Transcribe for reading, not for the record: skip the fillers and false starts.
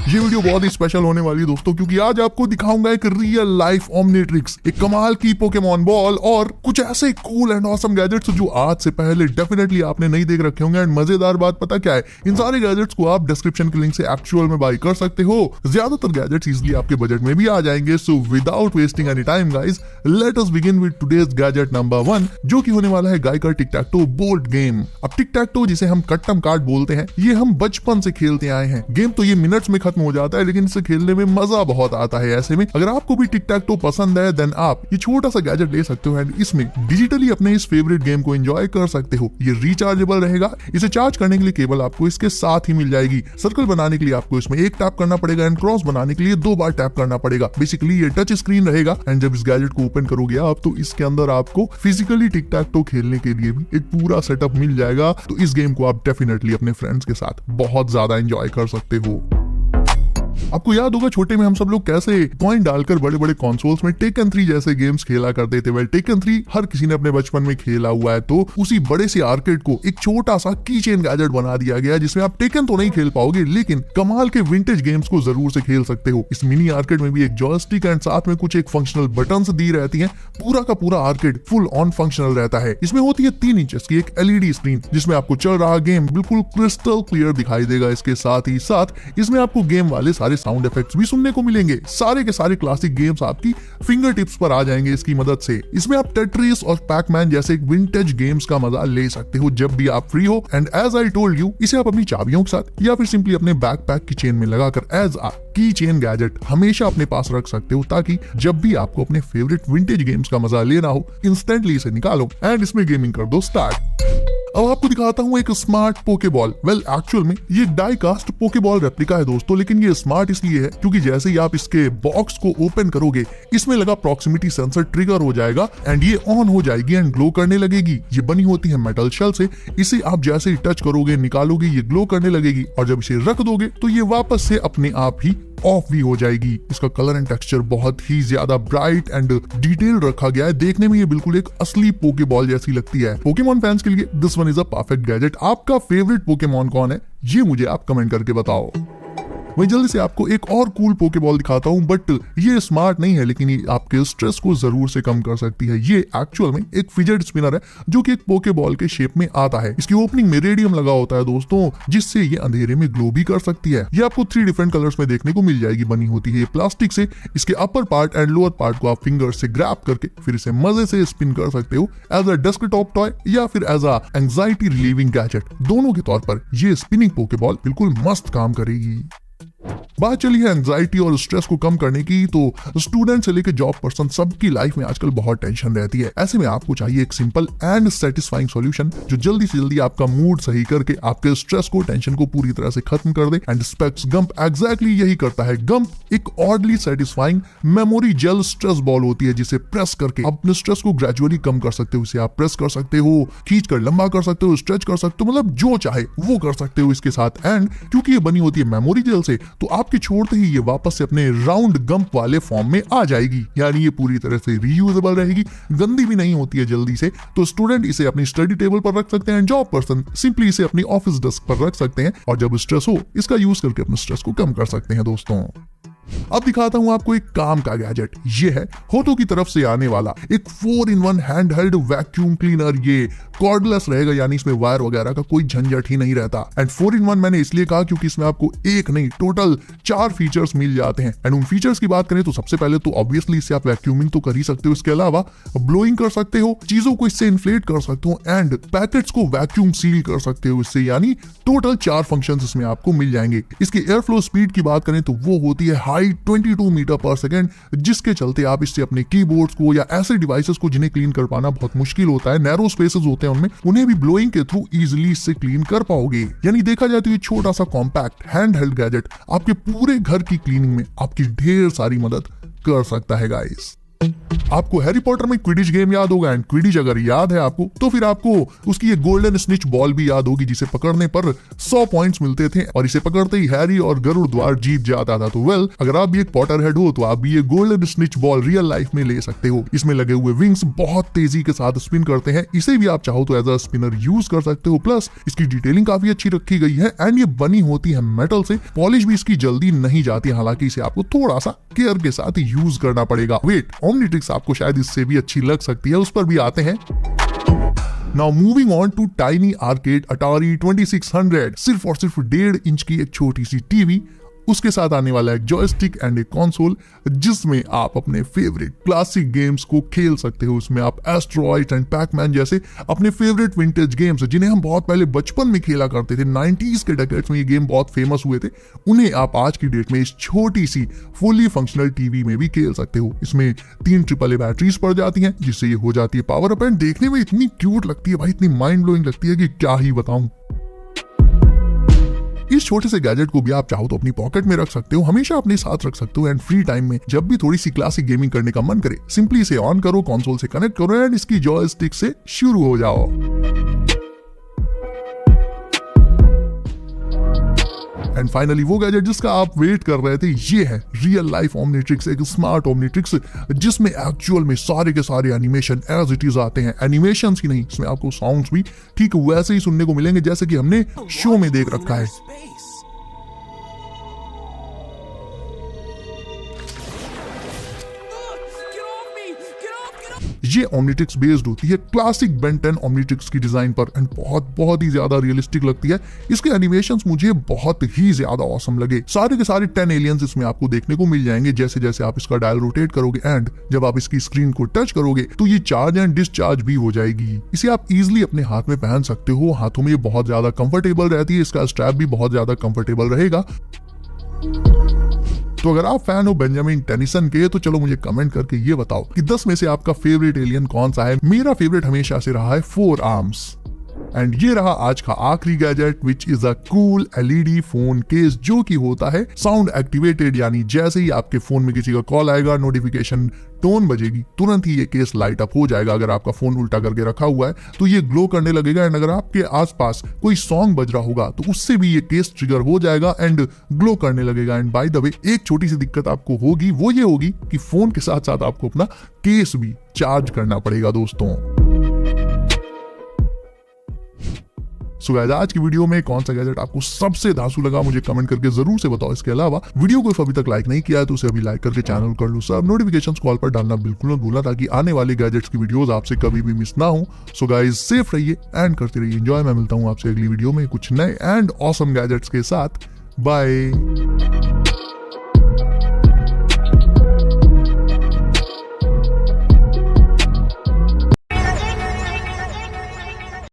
ये वीडियो बहुत ही स्पेशल होने वाली है दोस्तों, क्योंकि आज आपको दिखाऊंगा एक रियल लाइफ ओमनिट्रिक्स, एक कमाल की पोकेमॉन बॉल और कुछ ऐसे कूल एंड ऑसम गैजेट्स जो आज से पहले डेफिनेटली आपने नहीं देख रखे होंगे। एंड मजेदार बात पता क्या है, इन सारे गैजेट्स को आप डिस्क्रिप्शन के लिंक से एक्चुअल में बाय कर सकते हो। ज्यादातर गैजेट्स इजीली आपके बजट में भी आ जाएंगे। So without wasting any time guys, let us begin with today's gadget number 1, जो कि होने वाला है गाइकर टिक टैक टो बोर्ड गेम। अब टिक टैक टो, जिसे हम कट्टम कार्ड बोलते हैं, ये हम बचपन से खेलते आए हैं। गेम तो ये मिनट्स में खत्म हो जाता है, लेकिन इसे खेलने में मजा बहुत आता है। ऐसे में अगर आपको भी टिक टैक टो पसंद है, देन आप ये छोटा सा गैजेट ले सकते हो एंड इसमें डिजिटली अपने इस फेवरेट गेम को एंजॉय कर सकते हो। ये रिचार्जेबल रहेगा। इसे चार्ज करने के लिए केबल आपको इसके साथ ही मिल जाएगी। सर्कल बनाने के लिए आपको इसमें एक टैप करना पड़ेगा एंड क्रॉस बनाने के लिए 2 बार टैप करना पड़ेगा। बेसिकली ये टच स्क्रीन रहेगा एंड जब इस गैजेट को ओपन करोगे आप, तो इसके अंदर आपको फिजिकली टिक टैक टो खेलने के लिए भी एक पूरा सेटअप मिल जाएगा। तो इस गेम को आप डेफिनेटली अपने फ्रेंड्स के साथ बहुत ज्यादा एंजॉय कर सकते हो। आपको याद होगा छोटे में हम सब लोग कैसे कॉइन डालकर बड़े बड़े कंसोल्स में टेकन 3 जैसे गेम्स खेला करते थे। वेल, टेकन 3 हर किसी ने अपने बचपन में खेला हुआ है। तो उसी बड़े से आर्केड को एक छोटा सा की चेन गैजेट बना दिया गया, जिसमें आप टेकन तो नहीं खेल पाओगे, लेकिन कमाल के विंटेज गेम्स को जरूर से खेल सकते हो। इस मिनी आर्केड में भी एक जॉयस्टिक एंड साथ में कुछ एक फंक्शनल बटन्स दी रहती हैं। पूरा का पूरा आर्केड फुल ऑन फंक्शनल रहता है। इसमें होती है 3 इंचेस की एक एलईडी स्क्रीन, जिसमें आपको चल रहा गेम बिल्कुल क्रिस्टल क्लियर दिखाई देगा। इसके साथ ही साथ इसमें आपको गेम वाले सारे साउंड इफेक्ट्स भी सुनने को मिलेंगे। सारे के सारे क्लासिक गेम्स आपकी फिंगर टिप्स पर आ जाएंगे इसकी मदद से। इसमें आप टेट्रिस और पैकमैन जैसे विंटेज गेम्स का मजा ले सकते हो जब भी आप फ्री हो। And as I told you, इसे आप अपनी चाबियों के साथ या फिर सिंपली अपने बैकपैक की चेन में लगाकर एज अ की चेन गैजेट हमेशा अपने पास रख सकते हो, ताकि जब भी आपको अपने फेवरेट विंटेज गेम्स का मजा लेना हो, इंस्टेंटली इसे निकालो एंड इसमें गेमिंग कर दो स्टार्ट। अब आपको दिखाता हूं एक स्मार्ट पोकेबॉल। वेल, एक्चुअल में ये डाई कास्ट पोकेबॉल रेप्लिका है दोस्तों, लेकिन ये स्मार्ट इसलिए है क्योंकि जैसे ही आप इसके बॉक्स को ओपन करोगे, इसमें लगा प्रॉक्सिमिटी सेंसर ट्रिगर हो जाएगा एंड ये ऑन हो जाएगी एंड ग्लो करने लगेगी। ये बनी होती है मेटल शेल से। इसे आप जैसे ही टच करोगे, निकालोगे, ये ग्लो करने लगेगी और जब इसे रख दोगे तो ये वापस से अपने आप ही ऑफ भी हो जाएगी। इसका कलर एंड टेक्सचर बहुत ही ज्यादा ब्राइट एंड डिटेल रखा गया है। देखने में ये बिल्कुल एक असली पोकेबॉल जैसी लगती है। पोकेमॉन फैंस के लिए this one is a perfect gadget. आपका फेवरेट पोकेमॉन कौन है, ये मुझे आप कमेंट करके बताओ। मैं जल्दी से आपको एक और कूल पोकेबॉल दिखाता हूं, बट ये स्मार्ट नहीं है, लेकिन ये आपके स्ट्रेस को जरूर से कम कर सकती है। ये एक्चुअल में एक फिजेट स्पिनर है, जो कि एक पोकेबॉल के शेप में आता है। इसकी ओपनिंग में रेडियम लगा होता है दोस्तों, जिससे ये अंधेरे में ग्लो भी कर सकती है। ये आपको 3 डिफरेंट कलर्स में देखने को मिल जाएगी। बनी होती है प्लास्टिक से। इसके upper part and lower part को आप फिंगर से ग्रैब करके फिर इसे मजे से स्पिन कर सकते हो एज अ डेस्कटॉप टॉय या फिर as a anxiety relieving gadget. दोनों के तौर पर ये स्पिनिंग पोकेबॉल बिल्कुल मस्त काम करेगी। बात चली है एंजाइटी और स्ट्रेस को कम करने की, तो स्टूडेंट से लेकर जॉब पर्सन सबकी लाइफ में आजकल बहुत टेंशन रहती है। ऐसे में आपको चाहिए एक सिंपल एंड सेटिस्फाइंग सॉल्यूशन, जो जल्दी से जल्दी आपका मूड सही करके आपके स्ट्रेस को, टेंशन को पूरी तरह से खत्म कर दे। एंड स्पेक्स गंप एग्जैक्टली यही करता है। गंप एक oddly satisfying memory gel stress ball होती है, जिसे प्रेस करके अपने स्ट्रेस को ग्रेजुअली कम कर सकते हो। इसे आप प्रेस कर सकते हो, खींच कर लंबा कर सकते हो, स्ट्रेच कर सकते हो, मतलब जो चाहे वो कर सकते हो इसके साथ। एंड क्योंकि ये बनी होती है मेमोरी जेल से, तो आपके छोड़ते ही ये वापस से अपने राउंड गंप वाले फॉर्म में आ जाएगी। यानी ये पूरी तरह से रीयूजेबल रहेगी, गंदी भी नहीं होती है जल्दी से। तो स्टूडेंट इसे अपनी स्टडी टेबल पर रख सकते हैं, जॉब पर्सन सिंपली इसे अपनी ऑफिस डेस्क पर रख सकते हैं और जब स्ट्रेस हो, इसका यूज करके अपने स्ट्रेस को कम कर सकते हैं दोस्तों। अब दिखाता हूं आपको एक काम का गैजेट। ये है होटो की तरफ से आने वाला एक 4-in-1 hand held vacuum cleaner. ये कॉर्डलेस रहेगा, यानी इसमें वायर वगैरह का कोई झंझट ही नहीं रहता। एंड 4-in-1 मैंने इसलिए कहा क्योंकि इसमें आपको एक नहीं टोटल 4 फीचर्स मिल जाते हैं। एंड उन फीचर्स की बात करें तो सबसे पहले तो ऑब्वियसली इससे आप वैक्यूमिंग तो कर ही सकते हो, इसके अलावा ब्लोइंग कर सकते हो, चीजों को इससे इन्फ्लेट कर सकते हो एंड पैकेट्स को वैक्यूम सील कर सकते हो इससे। यानी टोटल 4 फंक्शंस इसमें आपको मिल जाएंगे। इसकी एयर फ्लो स्पीड की बात करें तो वो होती है हाई 22 मीटर पर सेकेंड, जिसके चलते आप इससे अपने कीबोर्ड्स को या ऐसे डिवाइसेस को जिन्हें क्लीन कर पाना बहुत मुश्किल होता है, नैरो स्पेसेस होते हैं उनमें, उन्हें भी ब्लोइंग के थ्रू इजीली इससे क्लीन कर पाओगे। यानी देखा जाए तो ये छोटा सा कॉम्पैक्ट हैंड हेल्ड गैजेट आपके पूरे घर की क्लीनिंग में आपकी ढेर सारी मदद कर सकता है गाइस। आपको हैरी पॉटर में क्विडिच गेम याद होगा, एंड क्विडिच अगर याद है आपको तो फिर आपको उसकी ये गोल्डन स्निच बॉल भी याद होगी जिसे पकड़ने पर 100 पॉइंट्स मिलते थे और इसे पकड़ते ही हैरी और गरुड़ द्वार जीत जाता था। तो वेल, अगर आप भी एक पॉटर हेड हो तो आप भी ये golden snitch ball real life में ले सकते हो। इसमें लगे हुए विंग्स बहुत तेजी के साथ स्पिन करते हैं, इसे भी आप चाहो तो एज अ स्पिनर यूज कर सकते हो। प्लस इसकी डिटेलिंग काफी अच्छी रखी गई है एंड ये बनी होती है मेटल से, पॉलिश भी इसकी जल्दी नहीं जाती, हालांकि इसे आपको थोड़ा सा केयर के साथ यूज करना पड़ेगा। वेट, ओमनीट्रिक्स आपको शायद इससे भी अच्छी लग सकती है, उस पर भी आते हैं। Now moving on to Tiny Arcade Atari 2600, सिर्फ और सिर्फ 1.5 इंच की एक छोटी सी टीवी, उसके साथ आने वाला एक जॉयस्टिक एंड एक कंसोल जिसमें आप अपने फेवरेट क्लासिक गेम्स को खेल सकते हो। उसमें आप एस्ट्रॉइड एंड पैकमैन जैसे अपने फेवरेट विंटेज गेम्स जिन्हें हम बहुत पहले बचपन में खेला करते थे, 90s के डेकेड्स में ये गेम बहुत फेमस हुए थे, उन्हें आप आज की डेट में इस छोटी सी फुली फंक्शनल टीवी में भी खेल सकते हो। इसमें 3 AAA बैटरीज पड़ जाती हैं जिससे ये हो जाती है पावर अप, एंड देखने में इतनी क्यूट लगती है भाई, इतनी माइंड ब्लोइंग लगती है कि क्या ही बताऊं। इस छोटे से गैजेट को भी आप चाहो तो अपनी पॉकेट में रख सकते हो, हमेशा अपने साथ रख सकते हो, एंड फ्री टाइम में जब भी थोड़ी सी क्लासिक गेमिंग करने का मन करे, सिंपली इसे ऑन करो, कंसोल से कनेक्ट करो एंड इसकी जॉयस्टिक से शुरू हो जाओ। एंड फाइनली वो गैजेट जिसका आप वेट कर रहे थे, ये है रियल लाइफ ओमनीट्रिक्स, एक स्मार्ट ओमनीट्रिक्स जिसमें एक्चुअल में सारे के सारे एनिमेशन एज इट इज आते हैं। एनिमेशन ही नहीं, इसमें आपको साउंड्स भी ठीक वैसे ही सुनने को मिलेंगे जैसे कि हमने शो में देख रखा है। ये ओमनीट्रिक्स बेस्ड होती है क्लासिक बेन 10 ओमनीट्रिक्स की डिजाइन पर एंड बहुत ही ज्यादा रियलिस्टिक लगती है। इसके एनिमेशंस मुझे बहुत ही ज्यादा ऑसम लगे। सारे के सारे 10 एलियंस इसमें आपको देखने को मिल जाएंगे जैसे जैसे आप इसका डायल रोटेट करोगे, एंड जब आप इसकी स्क्रीन को टच करोगे तो ये चार्ज एंड डिस्चार्ज भी हो जाएगी। इसे आप इजिली अपने हाथ में पहन सकते हो, हाथों में ये बहुत ज्यादा कंफर्टेबल रहती है, इसका स्ट्रैप भी बहुत ज्यादा कंफर्टेबल रहेगा। तो अगर आप फैन हो बेंजामिन टेनिसन के तो चलो मुझे कमेंट करके ये बताओ कि 10 में से आपका फेवरेट एलियन कौन सा है। मेरा फेवरेट हमेशा से रहा है 4 आर्म्स। एंड ये रहा आज का आखिरी gadget which is a cool LED phone case जो कि होता है साउंड एक्टिवेटेड, यानी जैसे ही आपके फोन में किसी का कॉल आएगा, नोटिफिकेशन टोन बजेगी, तुरंत ही ये केस लाइट अप हो जाएगा। अगर आपका फोन उल्टा करके रखा हुआ है तो ये ग्लो करने लगेगा, एंड अगर आपके आसपास कोई सॉन्ग बज रहा होगा तो उससे भी ये केस ट्रिगर हो जाएगा एंड ग्लो करने लगेगा। एंड बाय द वे, एक छोटी सी दिक्कत आपको होगी, वो ये होगी कि फोन के साथ साथ आपको अपना केस भी चार्ज करना पड़ेगा दोस्तों। सो गाइस, आज की वीडियो में कौन सा गैजेट आपको सबसे धांसू लगा मुझे कमेंट करके जरूर से बताओ। इसके अलावा वीडियो को अभी तक लाइक नहीं किया है तो उसे अभी लाइक करके चैनल कर लो सब, नोटिफिकेशंस कॉल पर डालना बिल्कुल मत भूलना ताकि आने वाले गैजेट्स की वीडियोस आपसे कभी भी मिस ना हो। सो गाइस, सेफ रहिए एंड करते रहिए एंजॉय। मैं मिलता हूँ आपसे अगली वीडियो में कुछ नए एंड ऑसम गैजेट्स के साथ। बाय।